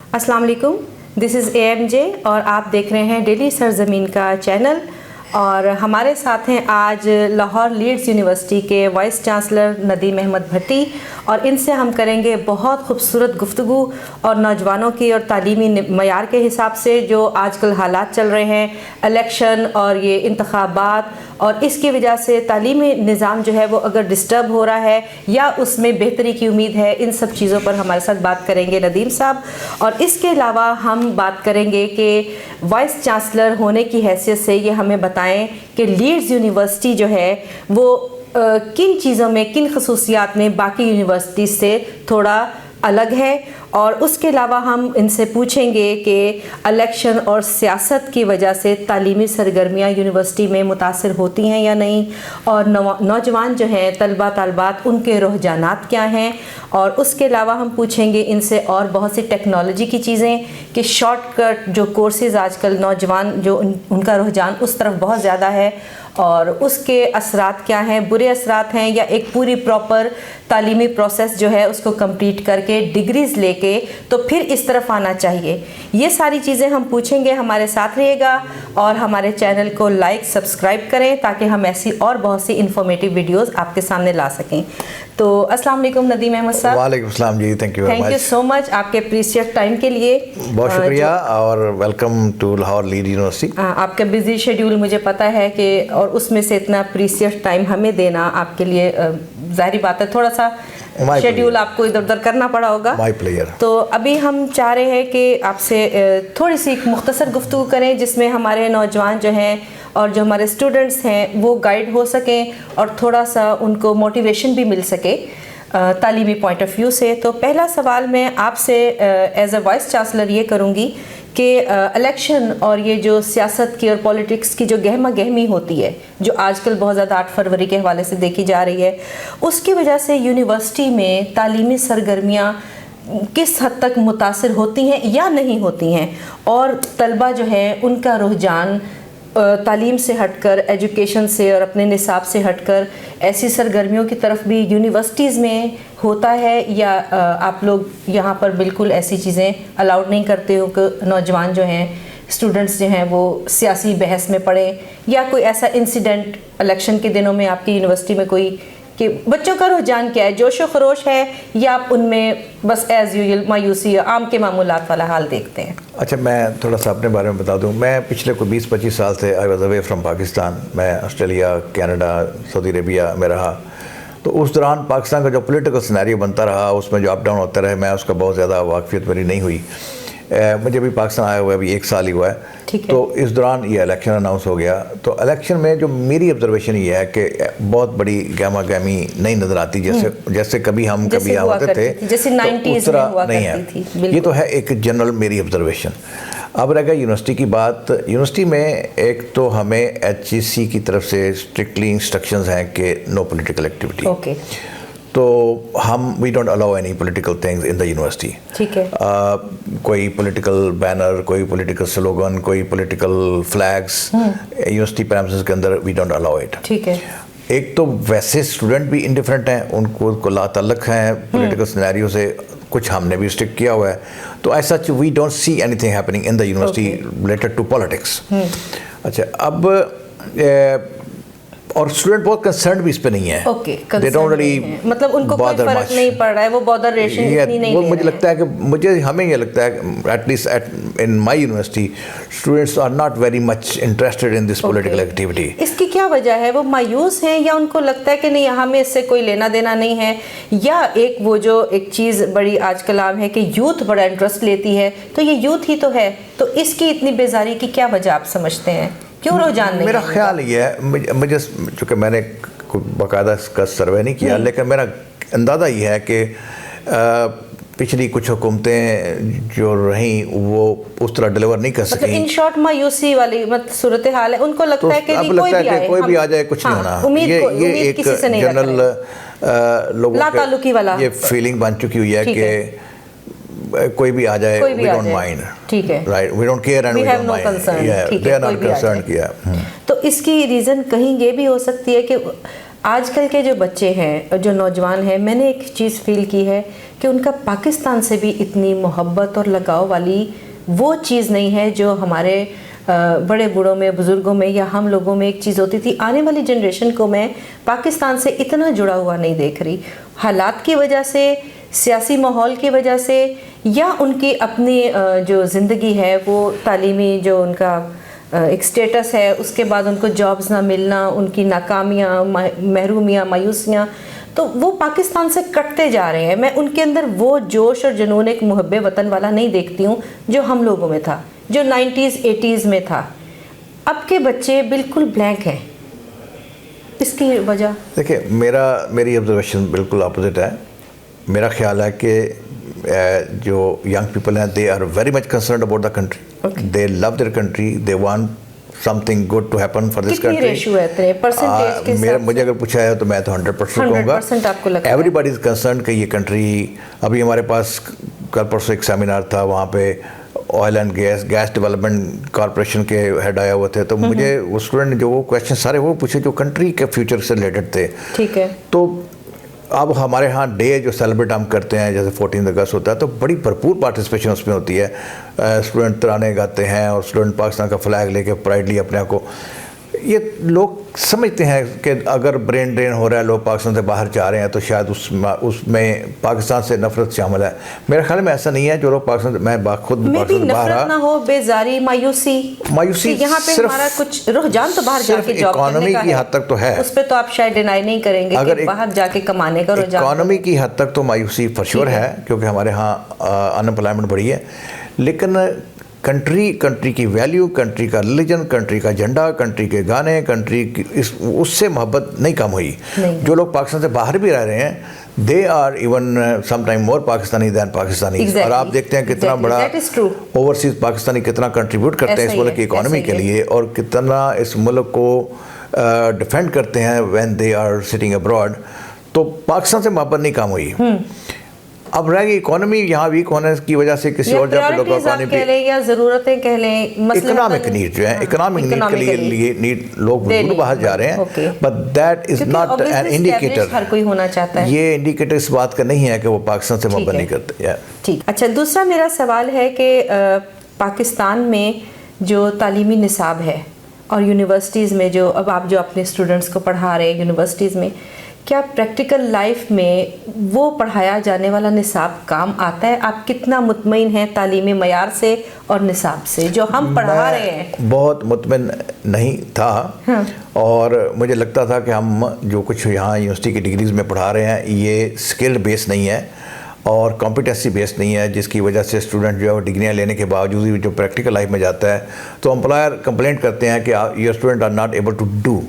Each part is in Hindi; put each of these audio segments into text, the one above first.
अस्सलाम वालेकुम, दिस इज़ AMJ और आप देख रहे हैं डेली सरज़मीन का चैनल। और हमारे साथ हैं आज लाहौर लीड्स यूनिवर्सिटी के वाइस चांसलर नदीम अहमद भट्टी, और इनसे हम करेंगे बहुत खूबसूरत गुफ्तगू और नौजवानों की और तालीमी मयार के हिसाब से जो आजकल हालात चल रहे हैं, इलेक्शन और ये इंतखाबात, और इसकी वजह से तालीमी निज़ाम जो है वो अगर डिस्टर्ब हो रहा है या उसमें बेहतरी की उम्मीद है, इन सब चीज़ों पर हमारे साथ बात करेंगे नदीम साहब। और इसके अलावा हम बात करेंगे कि वाइस चांसलर होने की हैसियत से ये हमें बताएं कि लीड्स यूनिवर्सिटी जो है वो किन चीज़ों में, किन खसूसियात में बाकी यूनिवर्सिटी से थोड़ा अलग है। और उसके अलावा हम इनसे पूछेंगे कि इलेक्शन और सियासत की वजह से तालीमी सरगर्मियाँ यूनिवर्सिटी में मुतासर होती हैं या नहीं, और नौजवान जो हैं तलबा तालबात उनके रुझानात क्या हैं। और उसके अलावा हम पूछेंगे इनसे और बहुत सी टेक्नोलॉजी की चीज़ें कि शॉर्टकट जो कोर्सेज़ आजकल नौजवान जो उनका रुझान उस तरफ बहुत ज़्यादा है, और उसके असरात क्या हैं, बुरे असरात हैं या एक पूरी प्रॉपर तालीमी प्रोसेस जो है उसको कंप्लीट करके डिग्रीज़ लेके तो फिर इस तरफ आना चाहिए। ये सारी चीज़ें हम पूछेंगे, हमारे साथ रहिएगा और हमारे चैनल को लाइक सब्सक्राइब करें ताकि हम ऐसी और बहुत सी इंफॉर्मेटिव वीडियोस आपके सामने ला सकें। तो अस्सलाम वालेकुम नदीम अहमद साहब। वालेकुम सलाम ji, thank you so much आपके प्रीशियस टाइम के लिए। बहुत शुक्रिया और welcome to Lahore lead university. आपका बिजी शेड्यूल मुझे पता है कि, और उसमें से इतना प्रीशियस टाइम हमें देना आपके लिए ज़ाहिरी बात है, थोड़ा सा शेड्यूल आपको इधर उधर करना पड़ा होगा। My player. तो अभी हम चाह रहे हैं कि आपसे थोड़ी सी मुख्तसर गुफ्तगू करें जिसमें हमारे नौजवान जो हैं और जो हमारे स्टूडेंट्स हैं वो गाइड हो सकें और थोड़ा सा उनको मोटिवेशन भी मिल सके तालीमी पॉइंट ऑफ व्यू से। तो पहला सवाल मैं आपसे एज अ वाइस चांसलर ये करूँगी कि इलेक्शन और ये जो सियासत की और पॉलिटिक्स की जो गहमा गहमी होती है जो आजकल बहुत ज़्यादा 8 फरवरी के हवाले से देखी जा रही है, उसकी वजह से यूनिवर्सिटी में तालीमी सरगर्मियाँ किस हद तक मुतासर होती हैं या नहीं होती हैं, और तलबा जो है उनका रुझान तालीम से हटकर, एजुकेशन से और अपने निसाब से हटकर ऐसी सरगर्मियों की तरफ भी यूनिवर्सिटीज़ में होता है, या आप लोग यहाँ पर बिल्कुल ऐसी चीज़ें अलाउड नहीं करते हो कि नौजवान जो हैं, स्टूडेंट्स जो हैं वो सियासी बहस में पड़े, या कोई ऐसा इंसिडेंट इलेक्शन के दिनों में आपकी यूनिवर्सिटी में कोई कि बच्चों का रुझान क्या है, जोशो खरोश है, या आप उनमें बस एज़ यूजुअल मायूसी आम के मामूलात वाला हाल देखते हैं? अच्छा, मैं थोड़ा सा अपने बारे में बता दूं। मैं पिछले कोई 20-25 साल से I was away from Pakistan. मैं ऑस्ट्रेलिया, कनाडा, सऊदी अरेबिया में रहा। तो उस दौरान पाकिस्तान का जो पॉलिटिकल सिनेरियो बनता रहा, उसमें जो अप डाउन होता रहे, मैं उसका बहुत ज़्यादा वाकफियत मेरी नहीं हुई। मुझे भी पाकिस्तान आया हुआ है अभी 1 साल ही हुआ है। तो इस दौरान ये इलेक्शन अनाउंस हो गया। तो इलेक्शन में जो मेरी ऑब्जर्वेशन ये है कि बहुत बड़ी गहमा गहमी नहीं नज़र आती, जैसे कभी हम होते थे, जैसे 90s उस तरह नहीं है। ये तो है एक जनरल मेरी ऑब्जर्वेशन। अब रह गया यूनिवर्सिटी की बात। यूनिवर्सिटी में एक तो हमें HEC की तरफ से स्ट्रिक्टली इंस्ट्रक्शंस हैं कि नो पॉलिटिकल एक्टिविटी। तो we don't allow any political things in the university. ठीक है। कोई पॉलिटिकल बैनर, कोई पॉलिटिकल स्लोगन, कोई पॉलिटिकल फ्लैग्स यूनिवर्सिटी प्रेमिसेस के अंदर वी डोंट अलाउ इट। ठीक है। एक तो वैसे स्टूडेंट भी इंडिफरेंट हैं, उनको लाताल्लुक हैं पॉलिटिकल सिनेरियो से, कुछ हमने भी स्ट्रिक्ट किया हुआ है। तो ऐसा we don't see anything happening in the university related to politics. अच्छा, अब और स्टूडेंट बहुत कंसर्न भी इस पे नहीं है। They don't really मतलब उनको कोई फर्क नहीं पड़ रहा है, वो बॉदरेशन इतनी नहीं वो मुझे लगता है कि हमें ये लगता है कि at least in my university students are not very much interested in this political activity. इसकी क्या वजह है? वो मायूस हैं, या उनको लगता है कि नहीं हमें इससे कोई लेना देना नहीं है, या एक वो जो एक चीज़ बड़ी आजकल आम है कि यूथ बड़ा इंटरेस्ट लेती है, तो ये यूथ ही तो है, तो इसकी इतनी बेजारी की क्या वजह आप समझते हैं? क्यों रुझान नहीं? मेरा ख्याल ये है, मुझे चूँकि मैंने बाकायदा इसका सर्वे नहीं किया, लेकिन मेरा अंदाज़ा ये है कि पिछली कुछ हुकूमतें जो रहीं वो उस तरह डिलीवर नहीं कर सकी। इन शॉर्ट मायूसी वाली सूरत हाल है, उनको लगता है कि कोई भी आ जाए कुछ नहीं होना। ये एक जनरल लोगों वाला ये फीलिंग बन चुकी हुई है कि कोई भी आ जाए, वी डोंट माइंड। ठीक है, right, we don't care and we don't mind, they are not concerned किया। तो इसकी रीज़न कहीं ये भी हो सकती है कि आजकल के जो बच्चे हैं, जो नौजवान हैं, मैंने एक चीज़ फील की है कि उनका पाकिस्तान से भी इतनी मोहब्बत और लगाव वाली वो चीज़ नहीं है जो हमारे बड़े बूढ़ों में, बुज़ुर्गों में या हम लोगों में एक चीज़ होती थी। आने वाली जनरेशन को मैं पाकिस्तान से इतना जुड़ा हुआ नहीं देख रही, हालात की वजह से, सियासी माहौल की वजह से, या उनकी अपनी जो ज़िंदगी है वो तालीमी जो उनका एक स्टेटस है, उसके बाद उनको जॉब्स ना मिलना, उनकी नाकामियाँ, महरूमियाँ, मायूसियाँ, तो वो पाकिस्तान से कटते जा रहे हैं। मैं उनके अंदर वो जोश और जुनून एक मुहब्बे वतन वाला नहीं देखती हूँ जो हम लोगों में था, जो 90s 80s में था। अब के बच्चे बिल्कुल ब्लैंक हैं। इसकी वजह देखिए, मेरी ऑब्जर्वेशन बिल्कुल अपोजिट है। मेरा ख्याल है कि जो यंग पीपल हैं, they are very much concerned about the country, they love their country, they want something good to happen for this country. Ratio है इतने परसेंटेज के साथ? मुझे अगर पूछा है तो मैं तो 100% कहूँगा। 100% आपको लगता है? एवरीबॉडी इज कंसर्न्ड कि ये कंट्री, अभी हमारे पास कल परसों एक सेमिनार था, वहाँ पे oil and gas development corporation के हेड आए हुए थे, तो मुझे वो स्टूडेंट ने जो वो क्वेश्चन सारे वो पूछे जो कंट्री के फ्यूचर से रिलेटेड थे। ठीक है। तो अब हमारे यहाँ डे जो सेलिब्रेट हम करते हैं, जैसे 14 अगस्त होता है, तो बड़ी भरपूर पार्टिसिपेशन उसमें होती है। स्टूडेंट तराने गाते हैं और स्टूडेंट पाकिस्तान का फ्लैग लेके प्राइडली अपने आप को, ये लोग समझते हैं कि अगर ब्रेन ड्रेन हो रहा है, लोग पाकिस्तान से बाहर जा रहे हैं, तो शायद उसमें पाकिस्तान से नफरत शामिल है। मेरे ख्याल में ऐसा नहीं है। जो लोग पाकिस्तान से, मैं खुद पाकिस्तान से बाहर ना हो, बेजारी, मायूसी यहाँ पे हमारा कुछ रुझान तो बाहर जाके जॉब इकोनॉमी की हद तक तो है, उस पे तो आप शायद डिनाई नहीं करेंगे कि बाहर जाके कमाने का रुझान। इकोनॉमी की हद तक तो मायूसी फॉर श्योर है, क्योंकि हमारे यहाँ अनएम्प्लॉयमेंट बढ़ी है। लेकिन कंट्री की वैल्यू, कंट्री का रिलीजन, कंट्री का झंडा, कंट्री के गाने, कंट्री की उससे मोहब्बत नहीं कम हुई। जो लोग पाकिस्तान से बाहर भी रह रहे हैं, they are even sometime more Pakistani than Pakistani. और आप देखते हैं कितना बड़ा ओवरसीज पाकिस्तानी कितना कंट्रीब्यूट करते हैं इस मुल्क की इकोनॉमी के लिए, और कितना इस मुल्क को डिफेंड करते हैं when they are sitting abroad. तो पाकिस्तान से मोहब्बत नहीं कम हुई। अब रह गई इकोनॉमी, यहाँ वीक होने की वजह से किसी और जगह पे लोग इकोनॉमी या ज़रूरतें कह लें, इकोनॉमिक नीड जो है, इकोनॉमिक नीड के लिए नीड लोग दूर बाहर जा रहे हैं, but that is not an indicator. हर कोई होना चाहता है। ये इंडिकेटर इस बात का नहीं है कि वो पाकिस्तान से मोहब्बत नहीं करते। ठीक। अच्छा, दूसरा मेरा सवाल है कि पाकिस्तान में जो तालीमी निसाब है और यूनिवर्सिटीज़ में जो अब आप जो अपने स्टूडेंट्स को पढ़ा रहे हैं यूनिवर्सिटीज़ में, क्या प्रैक्टिकल लाइफ में वो पढ़ाया जाने वाला निसाब काम आता है? आप कितना मुतमईन हैं तालीमी मयार से और निसाब से जो हम पढ़ा रहे हैं? बहुत मुतमईन नहीं था। हाँ। और मुझे लगता था कि हम जो कुछ यहाँ यूनिवर्सिटी की डिग्रीज़ में पढ़ा रहे हैं ये स्किल बेस नहीं है और कॉम्पिटेंसी बेस्ड नहीं है, जिसकी वजह से स्टूडेंट जो है डिग्रियाँ लेने के बावजूद भी जो प्रैक्टिकल लाइफ में जाता है तो एम्प्लॉयर कंप्लेंट करते हैं कि your student are not able to do.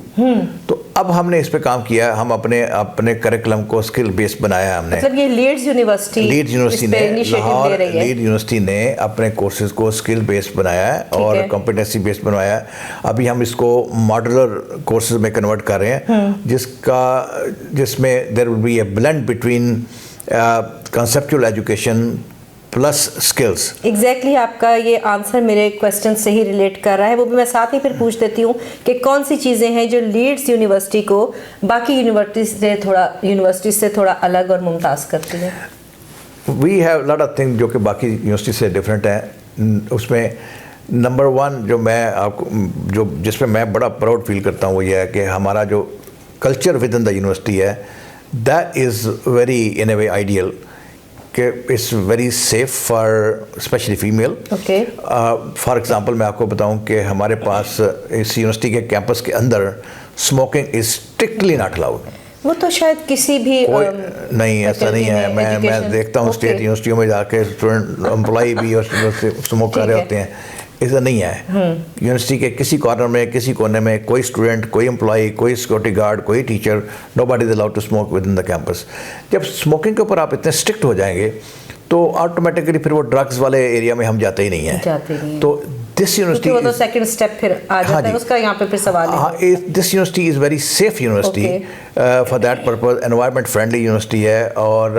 तो अब हमने इस पे काम किया है, हम अपने करिकुलम को स्किल बेस्ड बनाया है हमने। मतलब ये लीड्स यूनिवर्सिटी ने, लाहौर लीड यूनिवर्सिटी ने अपने कोर्सेज को स्किल बेस्ड बनाया है और कॉम्पिटेंसी बेस्ड बनवाया है। अभी हम इसको मॉड्यूलर कोर्सेज में कन्वर्ट कर रहे हैं, जिसमें there will be a blend between conceptual education plus skills. Exactly आपका ये आंसर मेरे क्वेश्चन से ही रिलेट कर रहा है। वो भी मैं साथ ही फिर पूछ देती हूँ कि कौन सी चीज़ें हैं जो लीड्स यूनिवर्सिटी को बाकी यूनिवर्सिटी से थोड़ा अलग और मुमताज़ करती है। We have lot of things जो कि बाकी यूनिवर्सिटी से डिफरेंट है। उसमें नंबर वन जो मैं आपको जिसमें मैं बड़ा प्राउड फील करता हूँ वो ये है कि हमारा जो culture within the university है, that is very in a way ideal, कि it's very safe for specially female. For example मैं आपको बताऊं कि हमारे पास इस यूनिवर्सिटी के कैंपस के अंदर smoking is strictly not allowed. वो तो शायद किसी भी नहीं, ऐसा नहीं है। मैं देखता हूँ स्टेट यूनिवर्सिटियों में जाके स्टूडेंट एम्प्लॉई भी और स्मोक कर रहे होते हैं। ऐसा नहीं है। यूनिवर्सिटी के किसी कॉर्नर में, किसी कोने में कोई स्टूडेंट, कोई एम्प्लॉई, कोई सिक्योरिटी गार्ड, कोई teacher, nobody is allowed to smoke within the campus. जब स्मोकिंग के ऊपर आप इतने स्ट्रिक्ट हो जाएंगे तो ऑटोमेटिकली फिर वो ड्रग्स वाले एरिया में हम जाते ही नहीं हैं। तो दिस यूनिवर्सिटी वो तो सेकंड स्टेप फिर आ जाता है, उसका यहाँ पे फिर सवाल है। हाँ, this university is very safe university for that purpose. Environment friendly university है और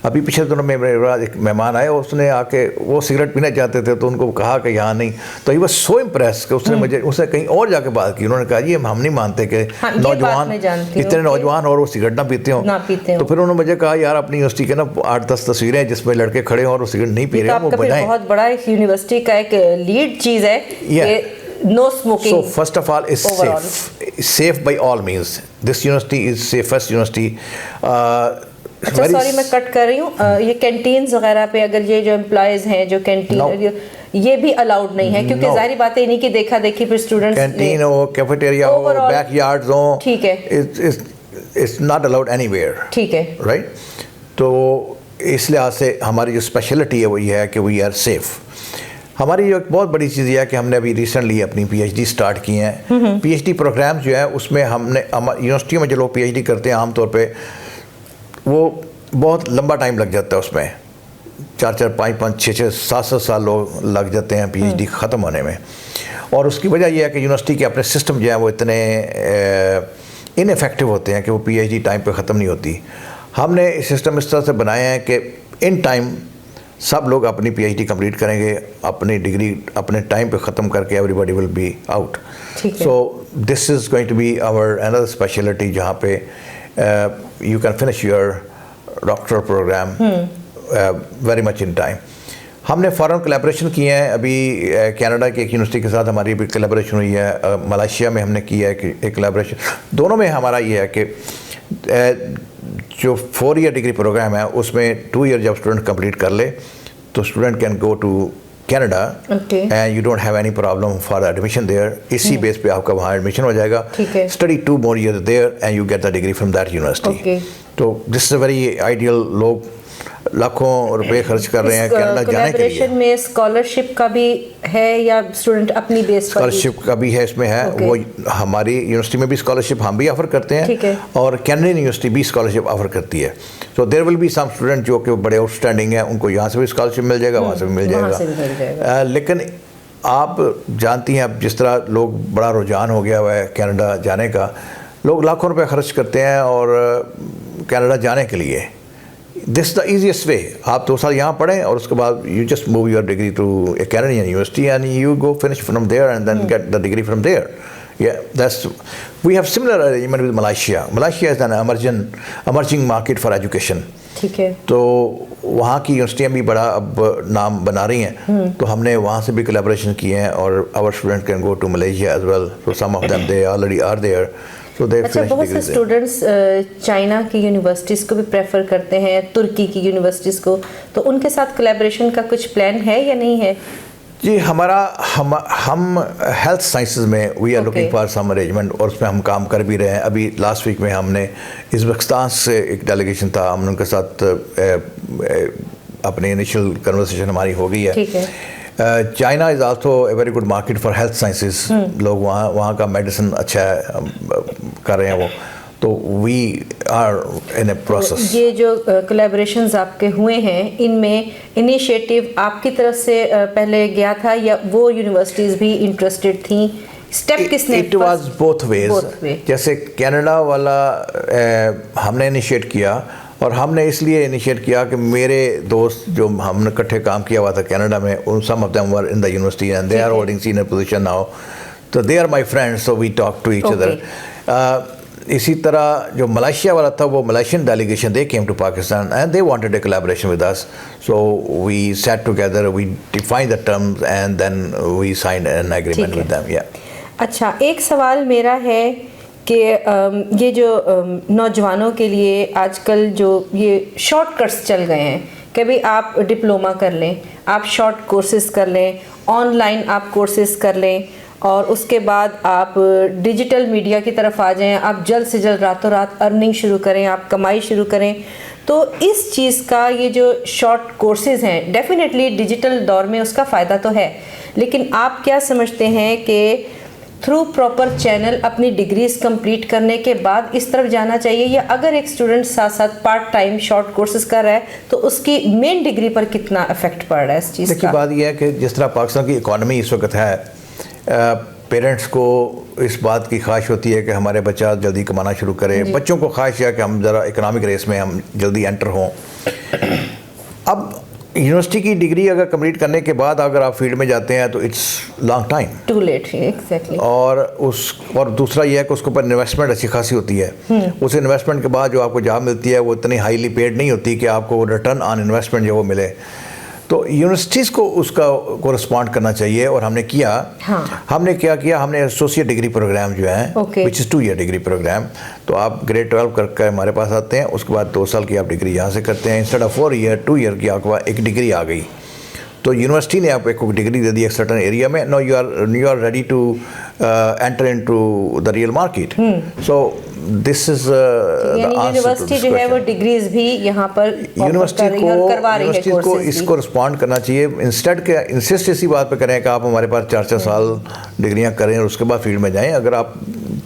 अभी पिछले दिनों में मेरे पास एक मेहमान आए, उसने आके वो सिगरेट पीना चाहते थे, तो उनको कहा कि यहाँ नहीं, तो ही वाज सो इम्प्रेस कि उसने कहीं और जाके बात की। उन्होंने कहा जी हम नहीं मानते कि नौजवान इतने नौजवान और वो सिगरेट ना पीते हों। तो फिर उन्होंने मुझे कहा यार अपनी यूनिवर्सिटी के ना 8-10 तस्वीरें हैं जिसमें लड़के खड़े हों और वो सिगरेट नहीं पी रहे हैं, वो बनाएं। बहुत बड़ा एक यूनिवर्सिटी का एक लीड चीज़ है no smoking. So first of all, is safe by all means. This university is safest university. अच्छा सॉरी मैं कट कर रही हूँ, ये कैंटीन्स वगैरह पे अगर ये जो एम्प्लॉयज हैं जो कैंटीन ये भी अलाउड नहीं है, क्योंकि जाहिर बात है इन्हीं की देखा देखी फिर स्टूडेंट्स कैंटीन हो, कैफेटेरिया हो, बैकयार्ड्स हो, ठीक है, इट्स नॉट अलाउड एनीवेयर, ठीक है, राइट। तो इस लिहाज से हमारी जो स्पेशलिटी है वो ये है कि वी आर सेफ। हमारी एक बहुत बड़ी चीज़ यह है कि हमने अभी रिसेंटली अपनी पीएचडी स्टार्ट की हैं। पीएचडी प्रोग्राम जो है उसमें हमने यूनिवर्सिटी में जो लोग पीएचडी करते हैं आमतौर पे वो बहुत लंबा टाइम लग जाता है, उसमें 4-4, 5-5, 6-6, 7-7 साल लोग लग जाते हैं पीएचडी ख़त्म होने में। और उसकी वजह यह है कि यूनिवर्सिटी के अपने सिस्टम जो है वो इतने इनफेक्टिव होते हैं कि वो पीएचडी टाइम पे ख़त्म नहीं होती। हमने सिस्टम इस तरह से बनाए हैं कि इन टाइम सब लोग अपनी पीएचडी कंप्लीट करेंगे, अपनी डिग्री अपने टाइम पे ख़त्म करके everybody will be out. So this is going to be our another speciality जहाँ पे you can finish your doctor programme very much in time. हमने फॉरेन कोलैबोरेशन किए हैं, अभी कनाडा की एक यूनिवर्सिटी के साथ हमारी भी कोलैबोरेशन हुई है, मलेशिया में हमने किया है एक कोलैबोरेशन। दोनों में हमारा ये है कि जो 4 ईयर डिग्री प्रोग्राम है उसमें 2 ईयर जब स्टूडेंट कंप्लीट कर ले तो student can go to Canada and you don't have any problem for admission there. इसी बेस पे आपका वहाँ एडमिशन हो जाएगा, study 2 more years there and you get the degree from that university. तो this is a very ideal. लोग लाखों रुपए खर्च कर रहे हैं कनाडा जाने के लिए। में स्कॉलरशिप का भी है या स्टूडेंट अपनी बेस पर? स्कॉलरशिप का भी है इसमें है। वो हमारी यूनिवर्सिटी में भी स्कॉलरशिप हम भी ऑफर करते हैं और कैनेडियन यूनिवर्सिटी भी स्कॉलरशिप ऑफर करती है। So there will be some student जो कि बड़े आउटस्टैंडिंग हैं, उनको यहाँ से भी स्कॉलरशिप मिल जाएगा, वहाँ से भी मिल जाएगा। लेकिन आप जानती हैं अब जिस तरह लोग बड़ा रुझान हो गया हुआ है कनाडा जाने का, लोग लाखों रुपए खर्च करते हैं और कनाडा जाने के लिए। This the easiest way. आप 2 साल यहाँ पढ़ें और उसके बाद you just move your degree to a Canadian university and you go finish from there and then get the degree from there. Yeah, we have similar arrangement with Malaysia. Malaysia is an emerging market for education. ठीक है। तो वहाँ की यूनिवर्सिटियाँ भी बड़ा अब नाम बना रही हैं, तो हमने वहाँ से भी कोलैबोरेशन किए हैं और our student can go to Malaysia as well. So some of them they already are there. अच्छा, बहुत से स्टूडेंट्स चाइना की यूनिवर्सिटीज़ को भी प्रेफर करते हैं, तुर्की की यूनिवर्सिटीज़ को, तो उनके साथ कोलैबोरेशन का कुछ प्लान है या नहीं है? जी हम हेल्थ साइंसेज में we are looking for some arrangement और उसमें हम काम कर भी रहे हैं। अभी लास्ट वीक में हमने उज़्बेकिस्तान से एक डेलीगेशन था, हमने उनके साथ अपनी इनिशियल कन्वर्सेशन हमारी हो गई है। ठीक है। China is also a very good market for health sciences. लोग वहाँ का मेडिसिन अच्छा कर रहे हैं वो, तो we are in a process. ये जो कोलैबोरेशंस आपके हुए हैं इनमें इनिशिएटिव आपकी तरफ से पहले गया था या वो यूनिवर्सिटीज़ भी इंटरेस्टेड थी? स्टेप किसने? It was both ways. जैसे कनाडा वाला हमने इनिशिएट किया और हमने इसलिए इनिशिएट किया कि मेरे दोस्त जो हमने इकट्ठे काम किया हुआ था कनाडा में, उन some of them were in the university and they are holding senior position now, तो they are my friends, so we talk to each other. इसी तरह जो मलेशिया वाला था वो Malaysian delegation they came to Pakistan and they wanted a collaboration with us, so we sat together, we defined the terms and then we signed an agreement with them. या अच्छा, एक सवाल मेरा है कि ये जो नौजवानों के लिए आजकल जो ये शॉर्टकट्स चल गए हैं, कभी आप डिप्लोमा कर लें, आप शॉर्ट कोर्सेज कर लें, ऑनलाइन आप कोर्सेज कर लें और उसके बाद आप डिजिटल मीडिया की तरफ आ जाएं, आप जल्द से जल्द रातों रात अर्निंग शुरू करें, आप कमाई शुरू करें। तो इस चीज़ का ये जो शॉर्ट कोर्सेज हैं, डेफिनेटली डिजिटल दौर में उसका फ़ायदा तो है, लेकिन आप क्या समझते हैं कि थ्रू प्रॉपर चैनल अपनी डिग्रीज कंप्लीट करने के बाद इस तरफ जाना चाहिए, या अगर एक स्टूडेंट साथ साथ पार्ट टाइम शॉर्ट कोर्सेज कर रहा है तो उसकी मेन डिग्री पर कितना इफेक्ट पड़ रहा है इस चीज़ का? देखिए, बात यह है कि जिस तरह पाकिस्तान की इकॉनमी इस वक्त है, पेरेंट्स को इस बात की ख्वाहिश होती है कि हमारे बच्चा जल्दी कमाना शुरू करे, बच्चों को ख्वाहिश है कि हम ज़रा इकोनॉमिक रेस में हम जल्दी एंटर हों। अब यूनिवर्सिटी की डिग्री अगर कंप्लीट करने के बाद अगर आप फील्ड में जाते हैं तो it's long time, too late, exactly. और दूसरा यह है कि उसके ऊपर इन्वेस्टमेंट अच्छी खासी होती है। उस इन्वेस्टमेंट के बाद जो आपको जॉब मिलती है वो इतनी हाईली पेड नहीं होती कि आपको रिटर्न ऑन इन्वेस्टमेंट जो वो मिले। तो यूनिवर्सिटीज़ को उसका को रिस्पॉन्ड करना चाहिए, और हमने किया। हाँ। हमने क्या किया, हमने एसोसिएट डिग्री प्रोग्राम जो है, Okay. Which is 2 year degree programme. तो आप ग्रेड 12 करके हमारे पास आते हैं, उसके बाद 2 साल की आप डिग्री यहाँ से करते हैं। इंस्टेड ऑफ 4 ईयर 2 ईयर की आपके पास एक डिग्री आ गई। तो यूनिवर्सिटी ने आपको एक डिग्री दे दी एक सर्टन एरिया में। No, you are ready to enter into the real market. So this is university जो है वो डिग्रीज भी यहाँ पर यूनिवर्सिटी को इसको रिस्पॉन्ड करना चाहिए। इंस्टेड के इंसिस्ट इसी बात पे करें कि आप हमारे पास 4-4 साल डिग्रियाँ करें और उसके बाद फील्ड में जाएं। अगर आप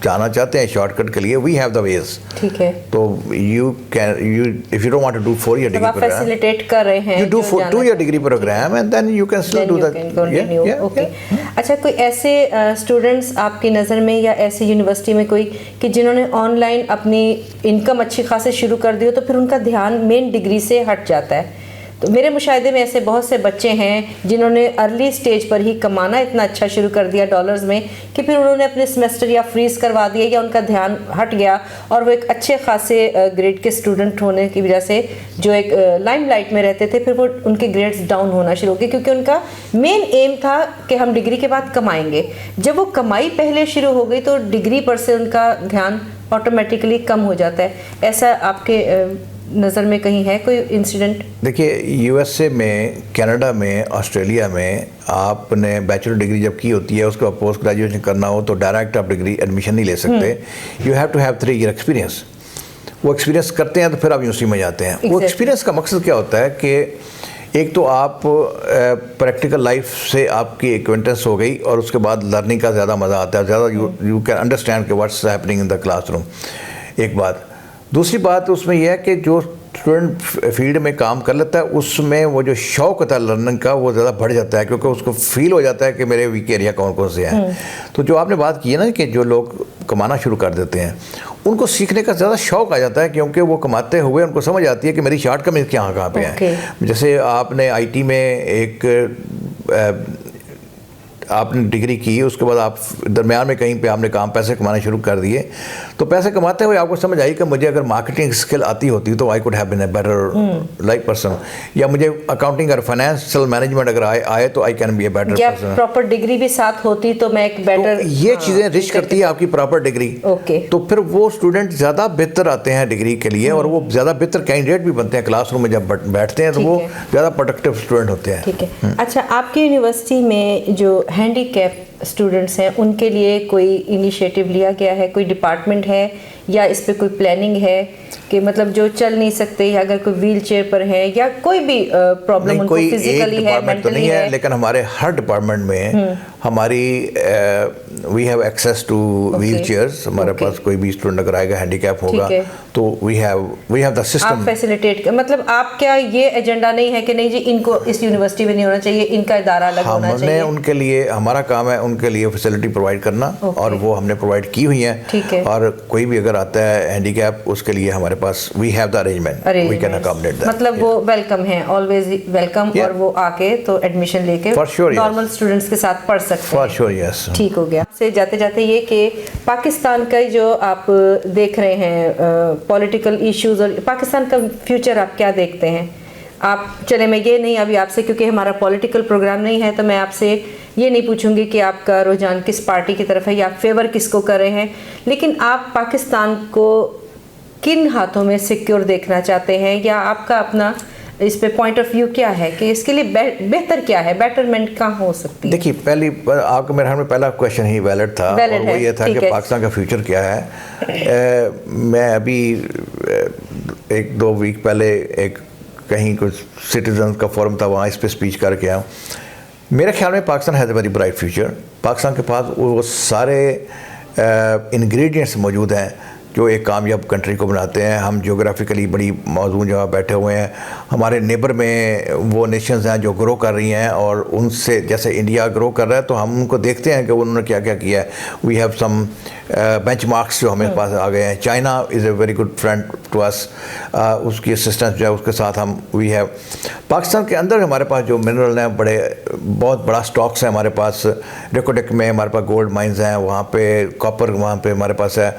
जाना चाहते हैं शॉर्टकट के लिए, वी हैव द वेज। ठीक है। तो you if you don't want to do 4 year degree programme, facilitate कर रहे हैं, you do 2 year degree programme and then you can still do that. Okay. अच्छा, कोई ऐसे स्टूडेंट्स आपकी नज़र में या ऐसी यूनिवर्सिटी में कोई कि जिन्होंने ऑनलाइन अपनी इनकम अच्छी खासी शुरू कर दी हो, तो फिर उनका ध्यान मेन डिग्री से हट जाता है? तो मेरे मुशाहिदे में ऐसे बहुत से बच्चे हैं जिन्होंने अर्ली स्टेज पर ही कमाना इतना अच्छा शुरू कर दिया डॉलर्स में कि फिर उन्होंने अपने सेमेस्टर या फ्रीज करवा दिया, या उनका ध्यान हट गया और वो एक अच्छे खासे ग्रेड के स्टूडेंट होने की वजह से जो एक लाइमलाइट में रहते थे, फिर वो उनके ग्रेड्स डाउन होना शुरू हो गए, क्योंकि उनका मेन एम था कि हम डिग्री के बाद कमाएंगे। जब वो कमाई पहले शुरू हो गई तो डिग्री पर से उनका ध्यान ऑटोमेटिकली कम हो जाता है। ऐसा आपके नज़र में कहीं है कोई इंसिडेंट? देखिए, यूएसए में, कनाडा में, ऑस्ट्रेलिया में आपने बैचलर डिग्री जब की होती है, उसके बाद पोस्ट ग्रेजुएशन करना हो तो डायरेक्ट आप डिग्री एडमिशन नहीं ले सकते। You have to have 3 year experience. वो एक्सपीरियंस करते हैं तो फिर आप यूनिवर्सिटी में जाते हैं। वो एक्सपीरियंस का मकसद क्या होता है कि एक तो आप प्रैक्टिकल लाइफ से आपकी एक्वेंटेंस हो गई, और उसके बाद लर्निंग का ज़्यादा मज़ा आता है, ज़्यादा यू कैन अंडरस्टैंड कि what's happening in the classroom. एक बात। दूसरी बात उसमें यह है कि जो स्टूडेंट फील्ड में काम कर लेता है उसमें वो जो शौक होता है लर्निंग का वो ज़्यादा बढ़ जाता है, क्योंकि उसको फील हो जाता है कि मेरे वीक एरिया कौन कौन से हैं। तो जो आपने बात की है ना कि जो लोग कमाना शुरू कर देते हैं उनको सीखने का ज़्यादा शौक आ जाता है, क्योंकि वो कमाते हुए उनको समझ आती है कि मेरी शॉर्ट कमी कहाँ पे है। जैसे आपने IT में एक आपने डिग्री की, उसके बाद आप दरमियान में कहीं पे आपने पैसे कमाने शुरू कर दिए, तो पैसे कमाते हुए आपको समझ आई कि मुझे अगर मार्केटिंग स्किल आती होती तो I could have been a better like person, या मुझे अकाउंटिंग और फाइनेंशियल मैनेजमेंट अगर आए तो I can be a better person. Proper degree भी साथ होती तो मैं एक बेटर, तो ये चीज़ें रिच करती है आपकी प्रॉपर डिग्री। तो फिर वो स्टूडेंट ज़्यादा बेहतर आते हैं डिग्री के लिए, और वो ज़्यादा बेहतर कैंडिडेट भी बनते हैं क्लासरूम में जब बैठते हैं, तो वो ज़्यादा प्रोडक्टिव स्टूडेंट होते हैं। ठीक है। अच्छा, आपकी यूनिवर्सिटी में जो हैंडीकैप स्टूडेंट्स हैं उनके लिए कोई इनिशिएटिव लिया गया है, कोई डिपार्टमेंट है, या इस पे कोई प्लानिंग है कि मतलब जो चल नहीं सकते, या अगर कोई व्हील चेयर पर है, या कोई भी प्रॉब्लम उनको फिजिकली है, मेंटली है? लेकिन हमारे हर डिपार्टमेंट में हमारी we have access to wheelchairs. हमारे पास कोई भी स्टूडेंट अगर आएगा हैंडीकैप होगा तो वी हैव द सिस्टम। आप फैसिलिटेट, मतलब आप क्या ये एजेंडा नहीं है कि नहीं जी इनको इस यूनिवर्सिटी में नहीं होना चाहिए, इनका इदारा अलग होना चाहिए? हमने उनके लिए, हमारा काम है उनके लिए फैसिलिटी प्रोवाइड करना, और वो हमने प्रोवाइड की हुई है। और कोई भी अगर आता है हैंडीकैप, उसके लिए हमारे पास we have the arrangement, we can accommodate that. मतलब वो वेलकम है, ऑलवेज वेलकम, और वो आके तो एडमिशन लेके नॉर्मल स्टूडेंट्स के साथ पढ़ सकते हैं। For sure, yes. ठीक हो गया। से जाते जाते ये कि पाकिस्तान का जो आप देख रहे हैं पॉलिटिकल इश्यूज, और पाकिस्तान का फ्यूचर आप क्या देखते हैं? आप चले, मैं ये नहीं अभी आपसे, क्योंकि हमारा पॉलिटिकल प्रोग्राम नहीं है, तो मैं आपसे ये नहीं पूछूंगी कि आपका रुझान किस पार्टी की तरफ है या फेवर किसको कर रहे हैं, लेकिन आप पाकिस्तान को किन हाथों में सिक्योर देखना चाहते हैं, या आपका अपना इस पे पॉइंट ऑफ व्यू क्या है कि इसके लिए बेहतर क्या है, बेटरमेंट कहाँ हो सकती है? देखिए, पहली आपका मेरे ख्याल में पहला क्वेश्चन ही वैलिड था, और वो ये था कि पाकिस्तान का फ्यूचर क्या है। मैं अभी 1-2 वीक पहले एक कहीं कुछ सिटीजन का फोरम था, वहाँ इस पर स्पीच करके आया। मेरे ख्याल में Pakistan has a very bright future. Pakistan के पास वो सारे इंग्रेडिएंट्स मौजूद हैं जो एक कामयाब कंट्री को बनाते हैं। हम ज्योग्राफिकली बड़ी मौजूद जगह बैठे हुए हैं। हमारे नेबर में वो नेशंस हैं जो ग्रो कर रही हैं, और उनसे जैसे इंडिया ग्रो कर रहा है तो हम उनको देखते हैं कि उन्होंने क्या क्या किया है। वी हैव सम बेंचमार्क्स जो हमें पास आ गए हैं। China is a very good friend to us, उसकी असिस्टेंस जो है उसके साथ हम वी हैव। पाकिस्तान के अंदर हमारे पास जो मिनरल हैं, बहुत बड़ा स्टॉक्स है हमारे पास। रेकोडेक में हमारे पास गोल्ड माइंस हैं, वहाँ पे कॉपर वहाँ पे हमारे पास है।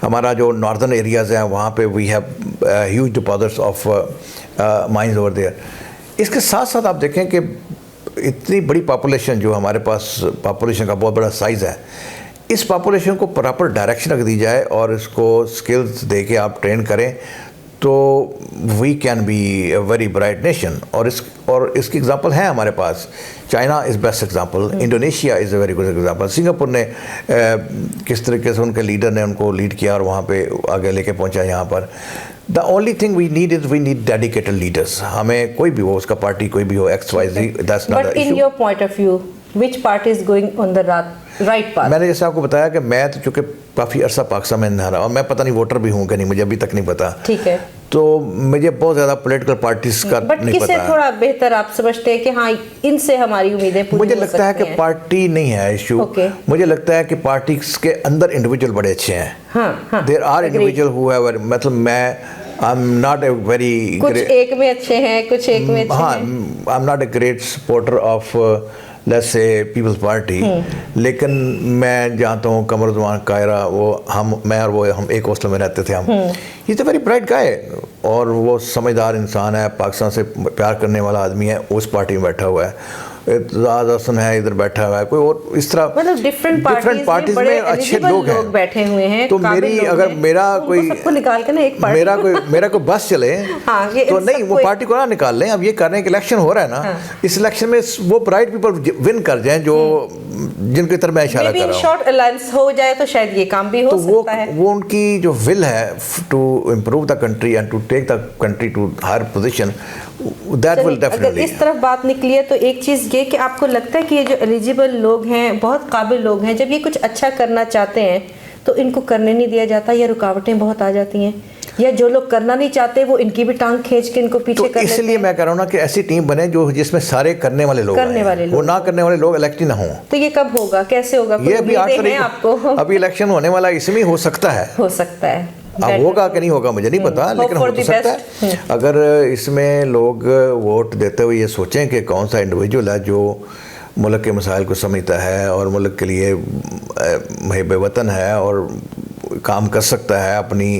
हमारा जो नॉर्दर्न एरियाज़ हैं वहाँ पे we have huge deposits of mines over there. इसके साथ साथ आप देखें कि इतनी बड़ी पॉपुलेशन जो हमारे पास, पॉपुलेशन का बहुत बड़ा साइज़ है, इस पॉपुलेशन को प्रॉपर डायरेक्शन रख दी जाए और इसको स्किल्स दे के आप ट्रेन करें तो we can be a very bright nation. और इसकी एग्जांपल है हमारे पास। China is best example, Indonesia is a very good example. Singapore ने किस तरीके से उनके लीडर ने उनको लीड किया और वहाँ पे आगे लेके पहुँचा यहाँ पर। The only thing we need is we need dedicated leaders. हमें कोई भी हो, उसका पार्टी कोई भी हो, XYZ, that's not the but in issue. Your point of view which party is going on the right path? मैंने जैसे आपको बताया कि मैं तो चूँकि काफ़ी अरसा पाकिस्तान में रहा और मैं पता नहीं वोटर भी हूँ कि नहीं, मुझे अभी तक नहीं पता। ठीक है। तो मुझे बहुत ज़्यादा पॉलिटिकल पार्टीज का बट नहीं किसे पता। थोड़ा बेहतर आप समझते हैं कि हाँ इनसे हमारी उम्मीदें पूरी मुझे हो लगता है सकती कि हैं? पार्टी नहीं है इशू। Okay. मुझे लगता है कि पार्टी के अंदर इंडिविजुअल बड़े अच्छे हैं। हाँ, there are agreed. Individual who have, मतलब मैं I am not a very, कुछ एक में अच्छे हैं, कुछ एक में अच्छे हाँ, हैं। I am not a great supporter of let's say people's party, लेकिन मैं जानता हूँ कमरुज़्ज़मान कायरा, मैं और वो हम एक हॉस्टल में रहते थे। हम इज़ अ वेरी ब्राइट गाय और वो समझदार इंसान है, पाकिस्तान से प्यार करने वाला आदमी है, उस पार्टी में बैठा हुआ है। एतजाज़ हसन है इधर बैठा हुआ है, कोई और इस तरह मतलब डिफरेंट पार्टीज में अच्छे लोग हैं, बैठे हुए हैं। तो मेरी अगर मेरा कोई सबको निकाल के ना एक पार्टी मेरा कोई बस चले हाँ, तो नहीं, वो पार्टी को ना निकाल लें। अब ये करने के इलेक्शन हो रहा है ना, हाँ। इस इलेक्शन में वो ब्राइट पीपल विन कर जाएं जो जिनकी तरफ मैं इशारा कर रहा हूँ। शॉर्ट अलायंस हो जाए तो शायद ये काम भी हो सकता है। वो उनकी जो विल है to improve the country and to take the country to higher position, that will अगर डेफिनेटली। इस तरफ बात निकली है तो एक चीज़ ये कि आपको लगता है कि ये जो एलिजिबल लोग हैं, बहुत काबिल लोग हैं, जब ये कुछ अच्छा करना चाहते हैं तो इनको करने नहीं दिया जाता या रुकावटें बहुत आ जाती हैं, या जो लोग करना नहीं चाहते वो इनकी भी टांग खींच के इनको पीछे कर लेते इसलिए हैं? मैं कह रहा हूँ ना कि ऐसी टीम बने जो जिसमें सारे करने वाले लोग आएं। वो ना करने वाले लोग इलेक्ट ही ना हों। तो ये कब होगा, कैसे होगा? ये अभी 8 तारीख आपको अभी इलेक्शन होने वाला, इसमें हो सकता है। हो सकता है, अब होगा कि नहीं होगा मुझे नहीं पता, लेकिन हो तो सकता है। अगर इसमें लोग वोट देते हुए ये सोचें कि कौन सा इंडिविजुअल है जो मुल्क के मसाइल को समझता है और मुल्क के लिए मुहिब वतन है और काम कर सकता है, अपनी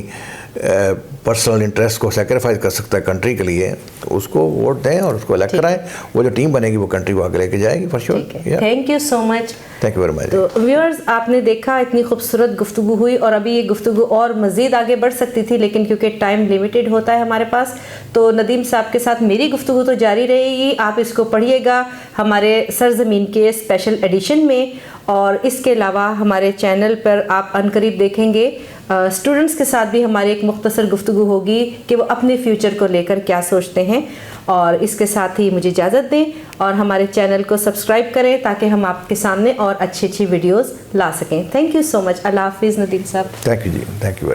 पर्सनल इंटरेस्ट को सेक्रीफाइस कर सकता है कंट्री के लिए, तो उसको वोट दें और उसको इलेक्ट कराएं। वो जो टीम बनेगी वो कंट्री को आगे लेके जाएगी for sure. Thank you so much. Thank you very much. तो व्यूअर्स, आपने देखा इतनी खूबसूरत गुफ्तगू हुई और अभी ये गुफ्तगू और मज़ीद आगे बढ़ सकती थी, लेकिन क्योंकि टाइम लिमिटेड होता है हमारे पास, तो नदीम साहब के साथ मेरी गुफ्तगू तो जारी रहेगी। आप इसको पढ़िएगा हमारे सरजमीन के स्पेशल एडिशन में, और इसके अलावा हमारे चैनल पर आप अनकरीब देखेंगे स्टूडेंट्स के साथ भी हमारी एक मुख्तसर गुफ्तगू होगी कि वो अपने फ्यूचर को लेकर क्या सोचते हैं। और इसके साथ ही मुझे इजाज़त दें और हमारे चैनल को सब्सक्राइब करें ताकि हम आपके सामने और अच्छी अच्छी वीडियोस ला सकें। Thank you so much. Allah हाफिज़ Nadeem Sahab. Thank you ji, thank you.